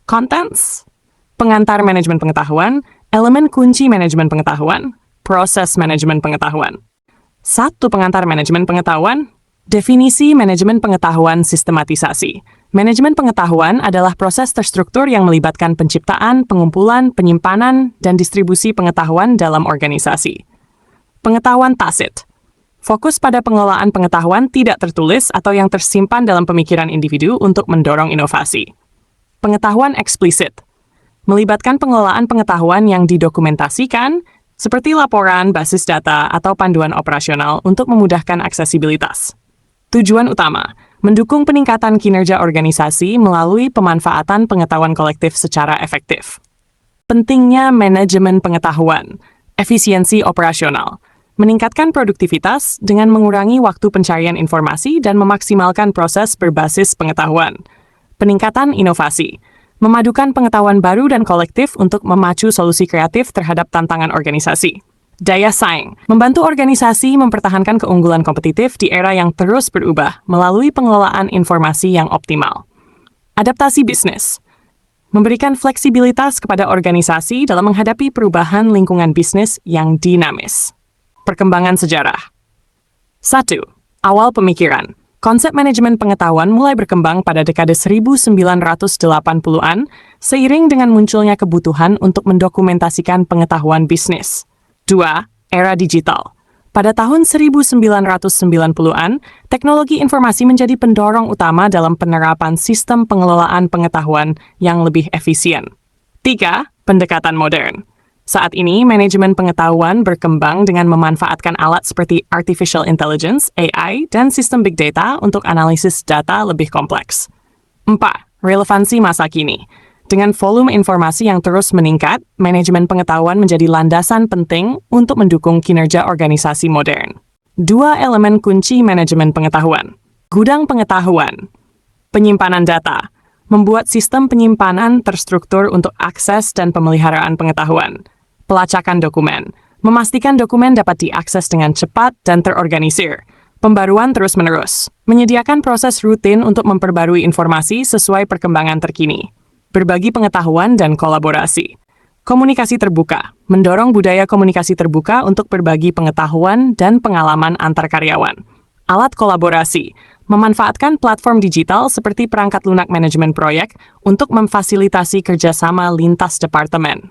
Contents, pengantar manajemen pengetahuan, elemen kunci manajemen pengetahuan, proses manajemen pengetahuan. 1. Pengantar manajemen pengetahuan, definisi manajemen pengetahuan sistematisasi. Manajemen pengetahuan adalah proses terstruktur yang melibatkan penciptaan, pengumpulan, penyimpanan, dan distribusi pengetahuan dalam organisasi. Pengetahuan tacit, fokus pada pengelolaan pengetahuan tidak tertulis atau yang tersimpan dalam pemikiran individu untuk mendorong inovasi. Pengetahuan eksplisit, melibatkan pengelolaan pengetahuan yang didokumentasikan, seperti laporan, basis data, atau panduan operasional untuk memudahkan aksesibilitas. Tujuan utama, mendukung peningkatan kinerja organisasi melalui pemanfaatan pengetahuan kolektif secara efektif. Pentingnya manajemen pengetahuan, efisiensi operasional, meningkatkan produktivitas dengan mengurangi waktu pencarian informasi dan memaksimalkan proses berbasis pengetahuan. Peningkatan inovasi, memadukan pengetahuan baru dan kolektif untuk memacu solusi kreatif terhadap tantangan organisasi. Daya saing, membantu organisasi mempertahankan keunggulan kompetitif di era yang terus berubah melalui pengelolaan informasi yang optimal. Adaptasi bisnis, memberikan fleksibilitas kepada organisasi dalam menghadapi perubahan lingkungan bisnis yang dinamis. Perkembangan sejarah. 1. Awal pemikiran. Konsep manajemen pengetahuan mulai berkembang pada dekade 1980-an seiring dengan munculnya kebutuhan untuk mendokumentasikan pengetahuan bisnis. 2. Era digital. Pada tahun 1990-an, teknologi informasi menjadi pendorong utama dalam penerapan sistem pengelolaan pengetahuan yang lebih efisien. 3. Pendekatan modern. Saat ini, manajemen pengetahuan berkembang dengan memanfaatkan alat seperti Artificial Intelligence, AI, dan sistem Big Data untuk analisis data lebih kompleks. 4. Relevansi masa kini. Dengan volume informasi yang terus meningkat, manajemen pengetahuan menjadi landasan penting untuk mendukung kinerja organisasi modern. 2 elemen kunci manajemen pengetahuan. Gudang pengetahuan. Penyimpanan data. Membuat sistem penyimpanan terstruktur untuk akses dan pemeliharaan pengetahuan. Pelacakan dokumen, memastikan dokumen dapat diakses dengan cepat dan terorganisir. Pembaruan terus-menerus, menyediakan proses rutin untuk memperbarui informasi sesuai perkembangan terkini. Berbagi pengetahuan dan kolaborasi. Komunikasi terbuka, mendorong budaya komunikasi terbuka untuk berbagi pengetahuan dan pengalaman antar karyawan. Alat kolaborasi, memanfaatkan platform digital seperti perangkat lunak manajemen proyek untuk memfasilitasi kerjasama lintas departemen.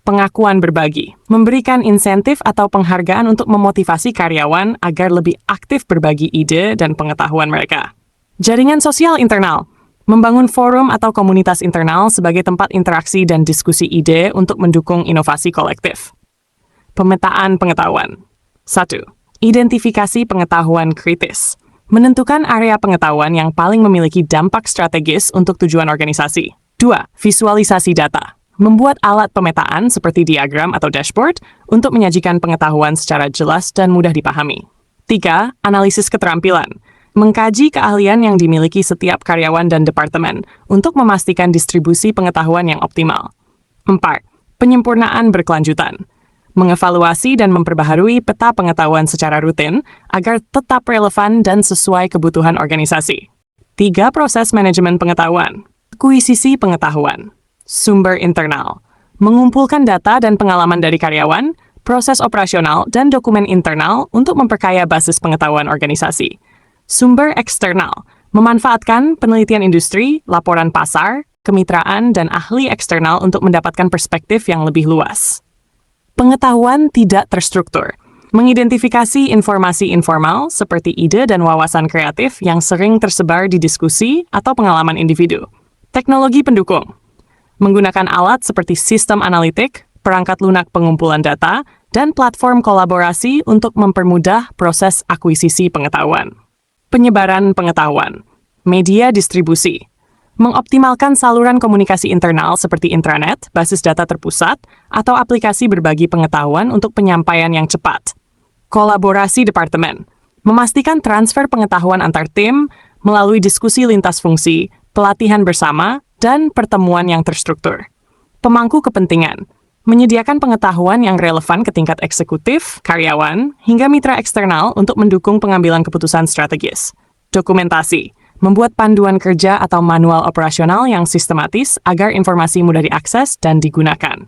Pengakuan berbagi, memberikan insentif atau penghargaan untuk memotivasi karyawan agar lebih aktif berbagi ide dan pengetahuan mereka. Jaringan sosial internal, membangun forum atau komunitas internal sebagai tempat interaksi dan diskusi ide untuk mendukung inovasi kolektif. Pemetaan pengetahuan. 1. Identifikasi pengetahuan kritis. Menentukan area pengetahuan yang paling memiliki dampak strategis untuk tujuan organisasi. 2. Visualisasi data. Membuat alat pemetaan seperti diagram atau dashboard untuk menyajikan pengetahuan secara jelas dan mudah dipahami. 3. Analisis keterampilan. Mengkaji keahlian yang dimiliki setiap karyawan dan departemen untuk memastikan distribusi pengetahuan yang optimal. 4. Penyempurnaan berkelanjutan. Mengevaluasi dan memperbaharui peta pengetahuan secara rutin agar tetap relevan dan sesuai kebutuhan organisasi. 3. Proses manajemen pengetahuan. Akuisisi pengetahuan. Sumber internal. Mengumpulkan data dan pengalaman dari karyawan, proses operasional, dan dokumen internal untuk memperkaya basis pengetahuan organisasi. Sumber eksternal. Memanfaatkan penelitian industri, laporan pasar, kemitraan, dan ahli eksternal untuk mendapatkan perspektif yang lebih luas. Pengetahuan tidak terstruktur. Mengidentifikasi informasi informal seperti ide dan wawasan kreatif yang sering tersebar di diskusi atau pengalaman individu. Teknologi pendukung. Menggunakan alat seperti sistem analitik, perangkat lunak pengumpulan data, dan platform kolaborasi untuk mempermudah proses akuisisi pengetahuan. Penyebaran pengetahuan. Media distribusi. Mengoptimalkan saluran komunikasi internal seperti intranet, basis data terpusat, atau aplikasi berbagi pengetahuan untuk penyampaian yang cepat. Kolaborasi departemen. Memastikan transfer pengetahuan antar tim melalui diskusi lintas fungsi, pelatihan bersama, dan pertemuan yang terstruktur. Pemangku kepentingan. Menyediakan pengetahuan yang relevan ke tingkat eksekutif, karyawan, hingga mitra eksternal untuk mendukung pengambilan keputusan strategis. Dokumentasi. Membuat panduan kerja atau manual operasional yang sistematis agar informasi mudah diakses dan digunakan.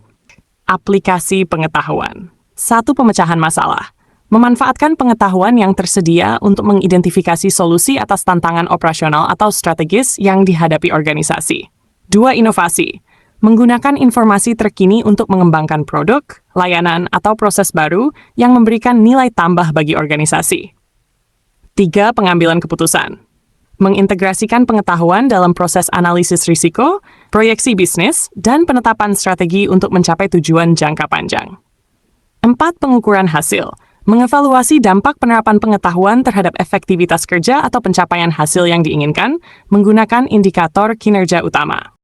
Aplikasi pengetahuan. 1. Pemecahan masalah. Memanfaatkan pengetahuan yang tersedia untuk mengidentifikasi solusi atas tantangan operasional atau strategis yang dihadapi organisasi. 2. Inovasi. Menggunakan informasi terkini untuk mengembangkan produk, layanan, atau proses baru yang memberikan nilai tambah bagi organisasi. 3. Pengambilan keputusan. Mengintegrasikan pengetahuan dalam proses analisis risiko, proyeksi bisnis, dan penetapan strategi untuk mencapai tujuan jangka panjang. 4. Pengukuran hasil. Mengevaluasi dampak penerapan pengetahuan terhadap efektivitas kerja atau pencapaian hasil yang diinginkan menggunakan indikator kinerja utama.